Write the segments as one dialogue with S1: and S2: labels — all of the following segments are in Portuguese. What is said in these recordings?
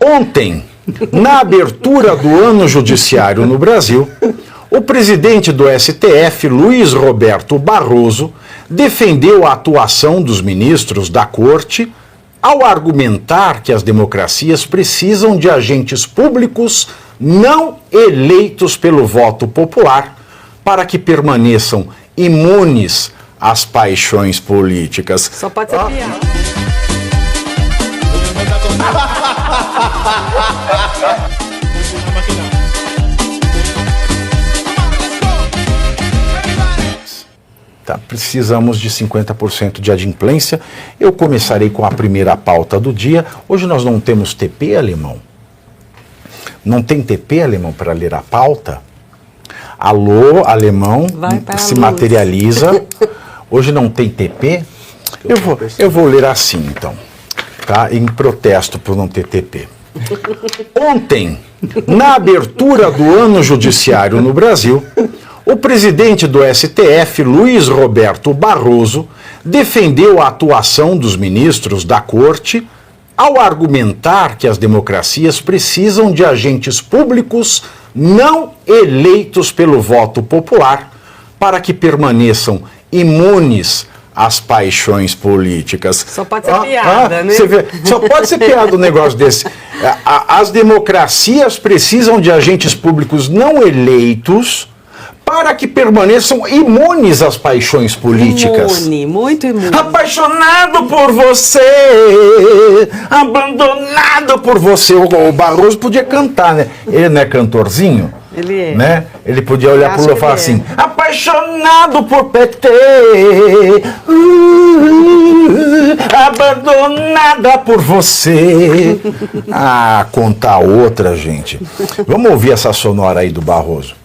S1: Ontem, na abertura do ano judiciário no Brasil, o presidente do STF, Luiz Roberto Barroso, defendeu a atuação dos ministros da Corte ao argumentar que as democracias precisam de agentes públicos não eleitos pelo voto popular para que permaneçam imunes às paixões políticas.
S2: Só pode ser piada.
S1: Tá, precisamos de 50% de adimplência. Eu começarei com a primeira pauta do dia. Hoje nós não temos TP, Alemão? Não tem TP, Alemão, para ler a pauta? Alô, Alemão, se materializa. Hoje não tem TP? Eu vou ler assim, então, tá? Em protesto por não ter TP. Ontem, na abertura do ano judiciário no Brasil, o presidente do STF, Luiz Roberto Barroso, defendeu a atuação dos ministros da Corte ao argumentar que as democracias precisam de agentes públicos não eleitos pelo voto popular para que permaneçam imunes às paixões políticas.
S2: Só pode ser piada, né?
S1: Você vê, só pode ser piada um negócio desse. As democracias precisam de agentes públicos não eleitos para que permaneçam imunes às paixões políticas.
S2: Imune, muito imune.
S1: Apaixonado por você, abandonado por você. O Barroso podia cantar, né? Ele não é cantorzinho?
S2: Ele é.
S1: Né? Ele podia olhar para o e falar assim: apaixonado por PT, abandonada por você. Contar outra, gente. Vamos ouvir essa sonora aí do Barroso.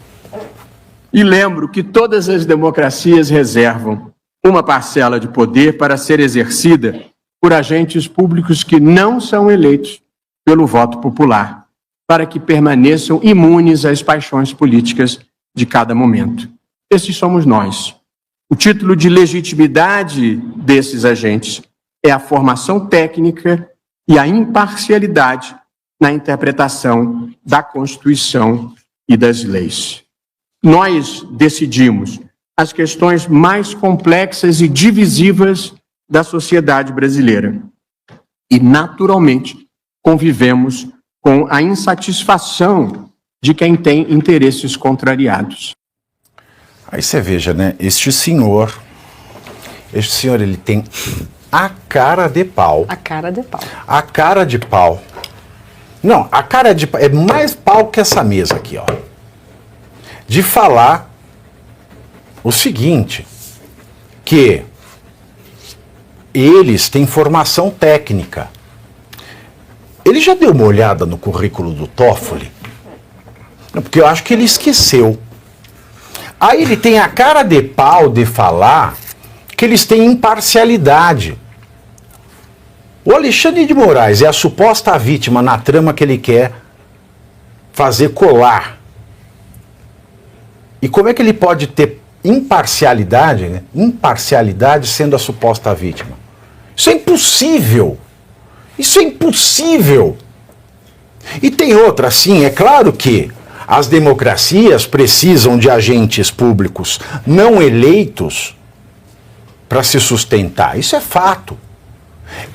S3: E lembro que todas as democracias reservam uma parcela de poder para ser exercida por agentes públicos que não são eleitos pelo voto popular, para que permaneçam imunes às paixões políticas de cada momento. Esses somos nós. O título de legitimidade desses agentes é a formação técnica e a imparcialidade na interpretação da Constituição e das leis. Nós decidimos as questões mais complexas e divisivas da sociedade brasileira. E, naturalmente, convivemos com a insatisfação de quem tem interesses contrariados.
S1: Aí você veja, né? Este senhor, ele tem a cara de pau.
S2: A cara de pau.
S1: A cara de pau. Não, a cara de pau é mais pau que essa mesa aqui, ó. De falar o seguinte, que eles têm formação técnica. Ele já deu uma olhada no currículo do Toffoli? Porque eu acho que ele esqueceu. Aí ele tem a cara de pau de falar que eles têm imparcialidade. O Alexandre de Moraes é a suposta vítima na trama que ele quer fazer colar. E como é que ele pode ter imparcialidade, né? Imparcialidade sendo a suposta vítima? Isso é impossível. Isso é impossível. E tem outra, sim, é claro que as democracias precisam de agentes públicos não eleitos para se sustentar. Isso é fato.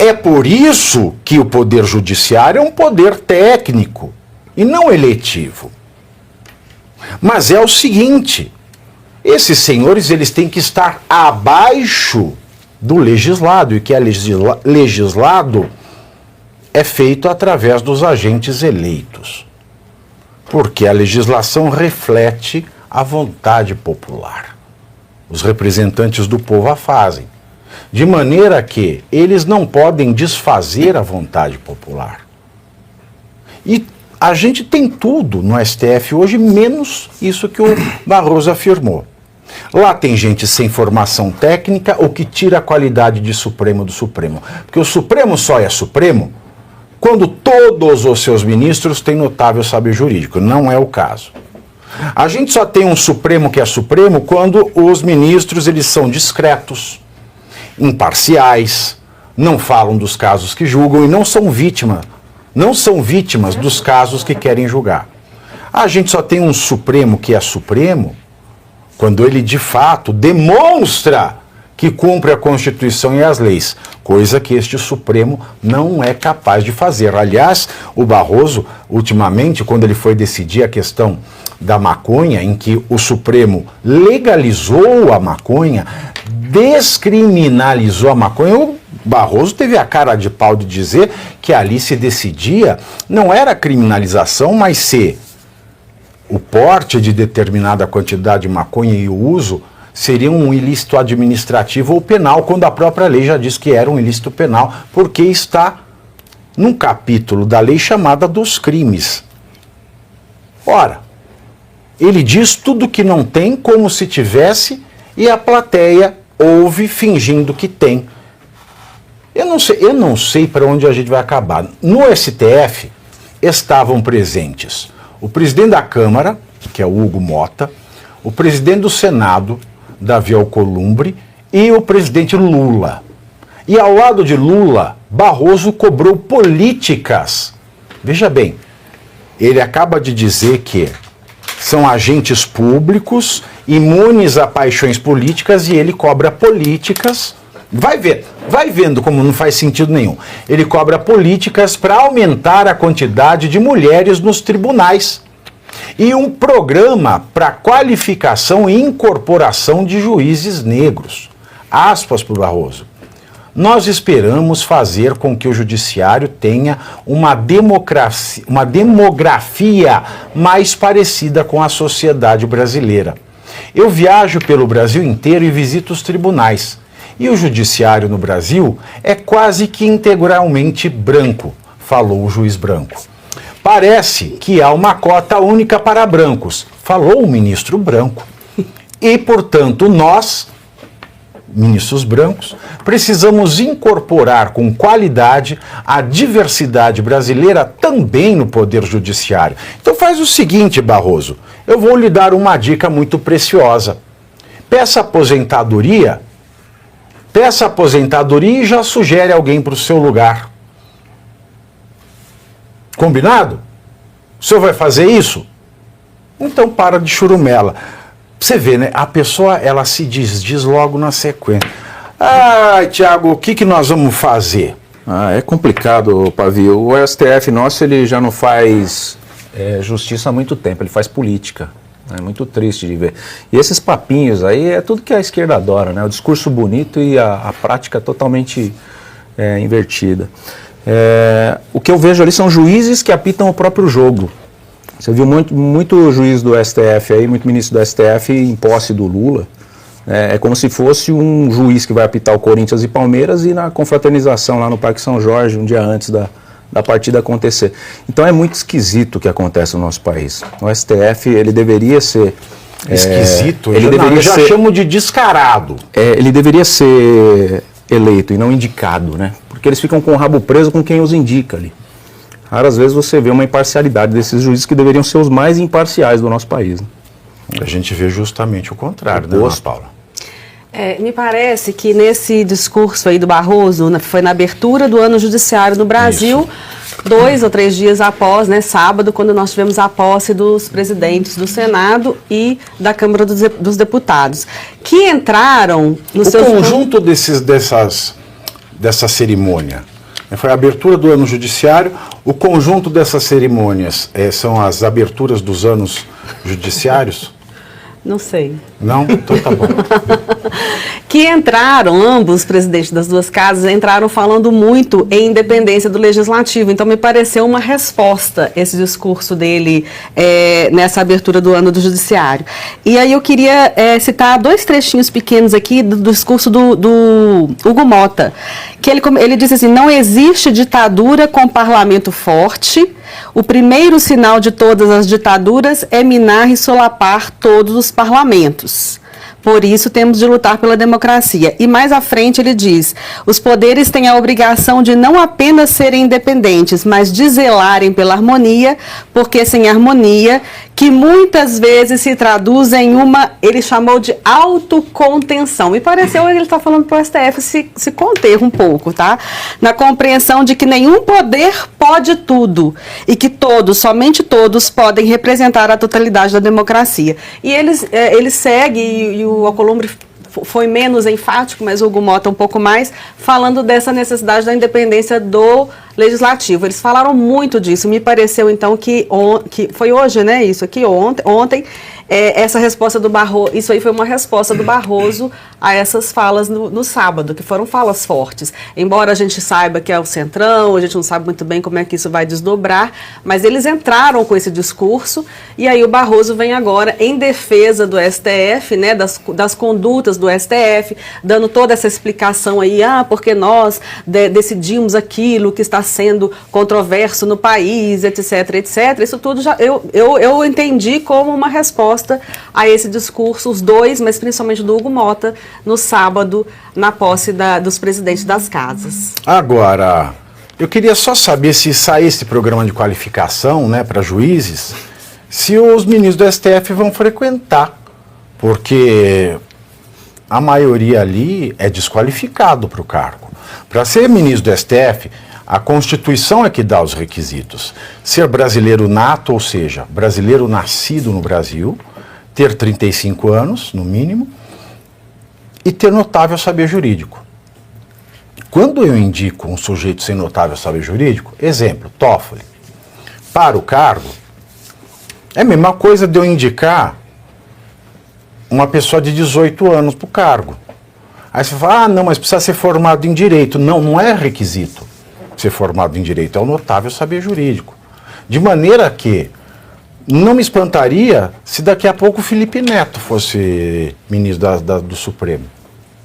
S1: É por isso que o poder judiciário é um poder técnico e não eletivo. Mas é o seguinte, esses senhores eles têm que estar abaixo do legislado, e que é legislado é feito através dos agentes eleitos. Porque a legislação reflete a vontade popular. Os representantes do povo a fazem. De maneira que eles não podem desfazer a vontade popular. E a gente tem tudo no STF hoje, menos isso que o Barroso afirmou. Lá tem gente sem formação técnica, o que tira a qualidade de Supremo do Supremo. Porque o Supremo só é Supremo quando todos os seus ministros têm notável saber jurídico. Não é o caso. A gente só tem um Supremo que é Supremo quando os ministros eles são discretos, imparciais, não falam dos casos que julgam e não são vítima não são vítimas dos casos que querem julgar. A gente só tem um Supremo que é Supremo quando ele de fato demonstra que cumpre a Constituição e as leis, coisa que este Supremo não é capaz de fazer. Aliás, o Barroso, ultimamente, quando ele foi decidir a questão da maconha, em que o Supremo legalizou a maconha, descriminalizou a maconha, o Barroso teve a cara de pau de dizer que ali se decidia, não era criminalização, mas se o porte de determinada quantidade de maconha e o uso seria um ilícito administrativo ou penal, quando a própria lei já diz que era um ilícito penal, porque está num capítulo da lei chamada dos crimes. Ora, ele diz tudo que não tem como se tivesse e a plateia ouve fingindo que tem. Eu não sei para onde a gente vai acabar. No STF estavam presentes o presidente da Câmara, que é o Hugo Mota, o presidente do Senado, Davi Alcolumbre, e o presidente Lula. E ao lado de Lula, Barroso cobrou políticas. Veja bem, ele acaba de dizer que são agentes públicos, imunes a paixões políticas, e ele cobra políticas. Vai vendo como não faz sentido nenhum. Ele cobra políticas para aumentar a quantidade de mulheres nos tribunais. E um programa para qualificação e incorporação de juízes negros. Aspas para o Barroso. Nós esperamos fazer com que o judiciário tenha uma demografia mais parecida com a sociedade brasileira. Eu viajo pelo Brasil inteiro e visito os tribunais. E o judiciário no Brasil é quase que integralmente branco, falou o juiz branco. Parece que há uma cota única para brancos, falou o ministro branco. E, portanto, nós, ministros brancos, precisamos incorporar com qualidade a diversidade brasileira também no Poder Judiciário. Então faz o seguinte, Barroso, eu vou lhe dar uma dica muito preciosa. Peça aposentadoria e já sugere alguém para o seu lugar. Combinado? O senhor vai fazer isso? Então para de churumela. Você vê, né? A pessoa, ela se diz logo na sequência. Ai, Tiago, o que nós vamos fazer?
S4: É complicado, Pavio. O STF nosso, ele já não faz justiça há muito tempo, ele faz política. É muito triste de ver. E esses papinhos aí é tudo que a esquerda adora, né? O discurso bonito e a prática totalmente invertida. O que eu vejo ali são juízes que apitam o próprio jogo. Você viu muito juiz do STF aí, muito ministro do STF em posse do Lula. É como se fosse um juiz que vai apitar o Corinthians e Palmeiras e na confraternização lá no Parque São Jorge, um dia antes da partida acontecer. Então é muito esquisito o que acontece no nosso país. O STF, ele deveria ser...
S1: Esquisito? Eu já chamo de descarado.
S4: Ele deveria ser eleito e não indicado, né? Porque eles ficam com o rabo preso com quem os indica ali. Raras vezes você vê uma imparcialidade desses juízes que deveriam ser os mais imparciais do nosso país. Né?
S1: A gente vê justamente o contrário, né, Ana Paula?
S2: Me parece que nesse discurso aí do Barroso, foi na abertura do ano judiciário no Brasil, isso. 2 ou 3 dias após, né, sábado, quando nós tivemos a posse dos presidentes do Senado e da Câmara dos Deputados, que entraram no seu...
S1: O conjunto dessa cerimônia, foi a abertura do ano judiciário, o conjunto dessas cerimônias são as aberturas dos anos judiciários?
S2: Não sei.
S1: Não? Então tá bom.
S2: Que entraram, ambos os presidentes das duas casas, entraram falando muito em independência do Legislativo. Então me pareceu uma resposta esse discurso dele nessa abertura do ano do Judiciário. E aí eu queria citar 2 trechinhos pequenos aqui do discurso do Hugo Mota, que ele disse assim: não existe ditadura com parlamento forte. O primeiro sinal de todas as ditaduras é minar e solapar todos os parlamentos. Por isso temos de lutar pela democracia. E mais à frente ele diz: os poderes têm a obrigação de não apenas serem independentes, mas de zelarem pela harmonia, porque sem harmonia, que muitas vezes se traduz em uma, ele chamou de autocontenção. Me pareceu que ele está falando para o STF se conter um pouco, tá? Na compreensão de que nenhum poder pode tudo e que todos, somente todos, podem representar a totalidade da democracia. E ele segue, e o Alcolumbre foi menos enfático, mas o Hugo Mota um pouco mais, falando dessa necessidade da independência do legislativo. Eles falaram muito disso. Me pareceu, então, que foi hoje, né, isso aqui, ontem, essa resposta do Barroso, isso aí foi uma resposta do Barroso a essas falas no sábado, que foram falas fortes. Embora a gente saiba que é o Centrão, a gente não sabe muito bem como é que isso vai desdobrar, mas eles entraram com esse discurso, e aí o Barroso vem agora em defesa do STF, né, das condutas do STF, dando toda essa explicação aí, porque nós decidimos aquilo que está sendo controverso no país, etc, etc. Isso tudo eu entendi como uma resposta a esse discurso, os dois, mas principalmente do Hugo Mota, no sábado, na posse dos presidentes das casas.
S1: Agora, eu queria só saber se sair esse programa de qualificação, né, para juízes, se os ministros do STF vão frequentar, porque a maioria ali é desqualificado para o cargo. Para ser ministro do STF, a Constituição é que dá os requisitos. Ser brasileiro nato, ou seja, brasileiro nascido no Brasil, ter 35 anos, no mínimo, e ter notável saber jurídico. Quando eu indico um sujeito sem notável saber jurídico, exemplo, Toffoli, para o cargo, é a mesma coisa de eu indicar uma pessoa de 18 anos para o cargo. Aí você fala, não, mas precisa ser formado em direito. Não, não é requisito ser formado em direito, é o notável saber jurídico. De maneira que não me espantaria se daqui a pouco o Felipe Neto fosse ministro do Supremo.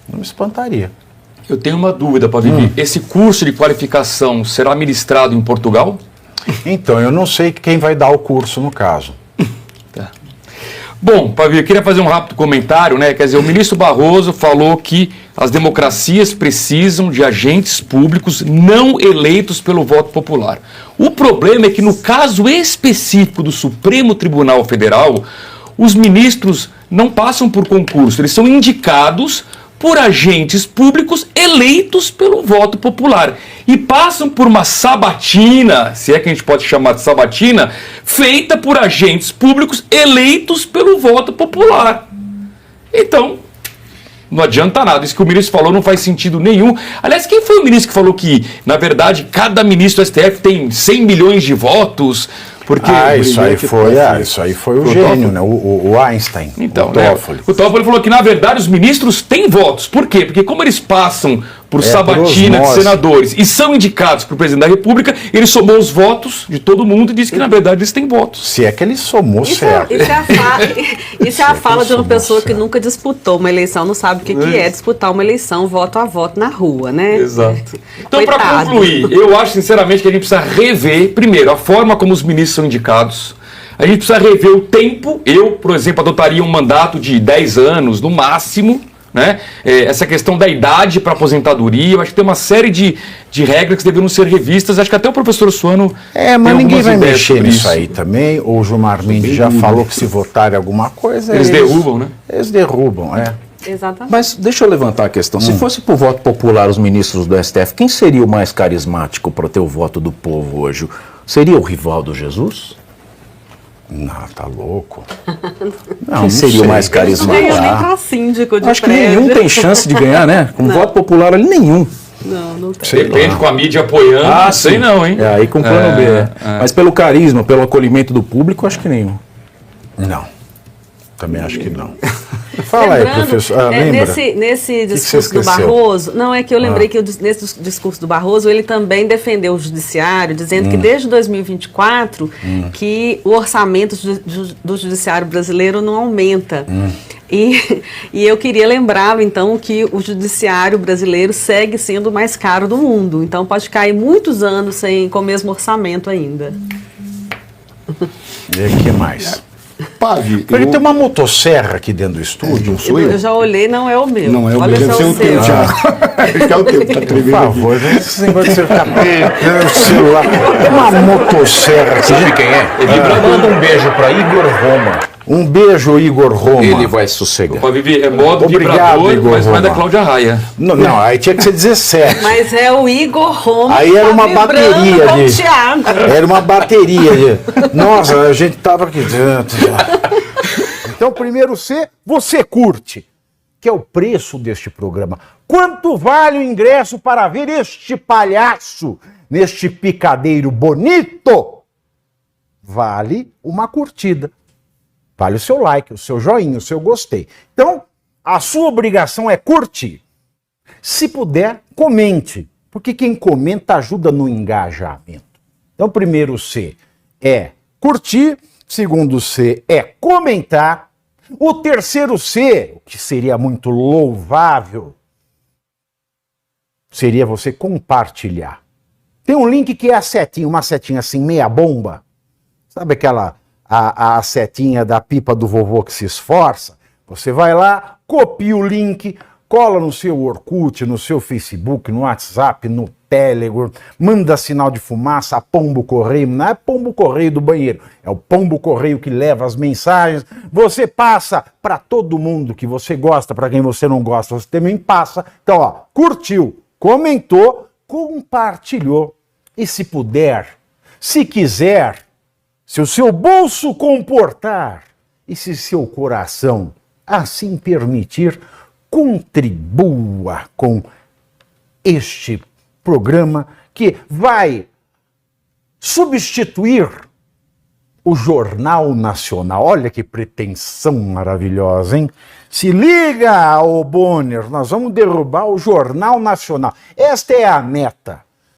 S1: Não me espantaria.
S5: Eu tenho uma dúvida, Pavini. Esse curso de qualificação será ministrado em Portugal?
S1: Então, eu não sei quem vai dar o curso no caso.
S5: Tá. Bom, Pavini, eu queria fazer um rápido comentário, né? Quer dizer, o ministro Barroso falou que as democracias precisam de agentes públicos não eleitos pelo voto popular. O problema é que no caso específico do Supremo Tribunal Federal, os ministros não passam por concurso, eles são indicados por agentes públicos eleitos pelo voto popular e passam por uma sabatina, se é que a gente pode chamar de sabatina, feita por agentes públicos eleitos pelo voto popular. Então, não adianta nada. Isso que o ministro falou não faz sentido nenhum. Aliás, quem foi o ministro que falou que, na verdade, cada ministro do STF tem 100 milhões de votos? Porque
S1: isso aí foi o gênio, né? O Einstein,
S5: então,
S1: o Toffoli.
S5: Né? O Toffoli falou que, na verdade, os ministros têm votos. Por quê? Porque como eles passam por sabatina de senadores e são indicados para o presidente da República, ele somou os votos de todo mundo e disse que, na verdade, eles têm votos.
S1: Se é que ele somou certo.
S2: Isso é a fala de uma pessoa que nunca disputou uma eleição, não sabe o que é disputar uma eleição voto a voto na rua, né?
S5: Exato. Então, para concluir, eu acho, sinceramente, que a gente precisa rever, primeiro, a forma como os ministros são indicados. A gente precisa rever o tempo. Eu, por exemplo, adotaria um mandato de 10 anos, no máximo, né? Essa questão da idade para aposentadoria, eu acho que tem uma série de regras que deveriam ser revistas. Acho que até o professor Suano
S1: mas ninguém vai mexer nisso aí também. O Gilmar Mendes já falou que se votarem alguma coisa...
S5: Eles derrubam, né?
S1: Eles derrubam,
S2: Exatamente.
S4: Mas deixa eu levantar a questão. Se fosse por voto popular os ministros do STF, quem seria o mais carismático para ter o voto do povo hoje? Seria o Rivaldo Jesus?
S1: Não, tá louco.
S4: Quem seria o mais carismático?
S2: Não nem pra síndico de
S4: Acho que
S2: prédio.
S4: nenhum tem chance de ganhar, né? Com voto popular ali, nenhum.
S2: Não tem.
S5: Depende, com a mídia apoiando, não sei não, hein?
S4: Aí com plano B. Mas pelo carisma, pelo acolhimento do público, acho que nenhum.
S1: Não. Também acho que não. Fala aí, professor. Lembra?
S2: Nesse discurso do Barroso, não, é que eu lembrei que nesse discurso do Barroso, ele também defendeu o judiciário, dizendo que desde 2024 que o orçamento do judiciário brasileiro não aumenta. E eu queria lembrá-lo, então, que o judiciário brasileiro segue sendo o mais caro do mundo. Então pode ficar aí muitos anos com o mesmo orçamento ainda.
S1: E o que mais?
S6: Pave.
S1: Ele tem uma motosserra aqui dentro do estúdio.
S2: Eu já olhei, não é o meu.
S6: Não é o
S2: Olha
S6: meu, deve
S2: só
S6: ser o teu,
S2: seu.
S6: Acho que é o teu, tá
S1: Por
S6: tremendo.
S1: favor, esse negócio de você ficar pegando o celular. Uma motosserra aqui.
S4: Sabe quem é? Manda um beijo para Igor Roma.
S1: Um beijo, Igor Roma.
S4: Ele vai sossegar.
S5: Pode ver, é modo
S1: Obrigado,
S5: vibrador,
S1: Igor
S5: mas não é da
S1: Roma.
S5: Cláudia Raia.
S1: Não, aí tinha que ser 17.
S2: Mas é o Igor Roma.
S1: Aí
S2: que
S1: era
S2: tá
S1: uma
S2: vibrando
S1: bateria
S2: com o
S1: de-
S2: Thiago.
S1: Era uma bateria. Nossa, a gente tava aqui dentro. Então, primeiro C, você curte, que é o preço deste programa. Quanto vale o ingresso para ver este palhaço neste picadeiro bonito? Vale uma curtida. Vale o seu like, o seu joinha, o seu gostei. Então, a sua obrigação é curtir. Se puder, comente, porque quem comenta ajuda no engajamento. Então, primeiro C é curtir, segundo C é comentar, o terceiro C, o que seria muito louvável, seria você compartilhar. Tem um link que é a setinha, uma setinha assim, meia bomba. Sabe aquela, a setinha da pipa do vovô que se esforça? Você vai lá, copia o link, cola no seu Orkut, no seu Facebook, no WhatsApp, no Telegram, manda sinal de fumaça, pombo correio, não é pombo correio do banheiro, é o pombo correio que leva as mensagens, você passa para todo mundo que você gosta, para quem você não gosta, você também passa. Então, ó, curtiu, comentou, compartilhou, e se puder, se quiser, se o seu bolso comportar, e se seu coração assim permitir, contribua com este programa que vai substituir o Jornal Nacional. Olha que pretensão maravilhosa, hein? Se liga, ô Bonner, nós vamos derrubar o Jornal Nacional. Esta é a meta.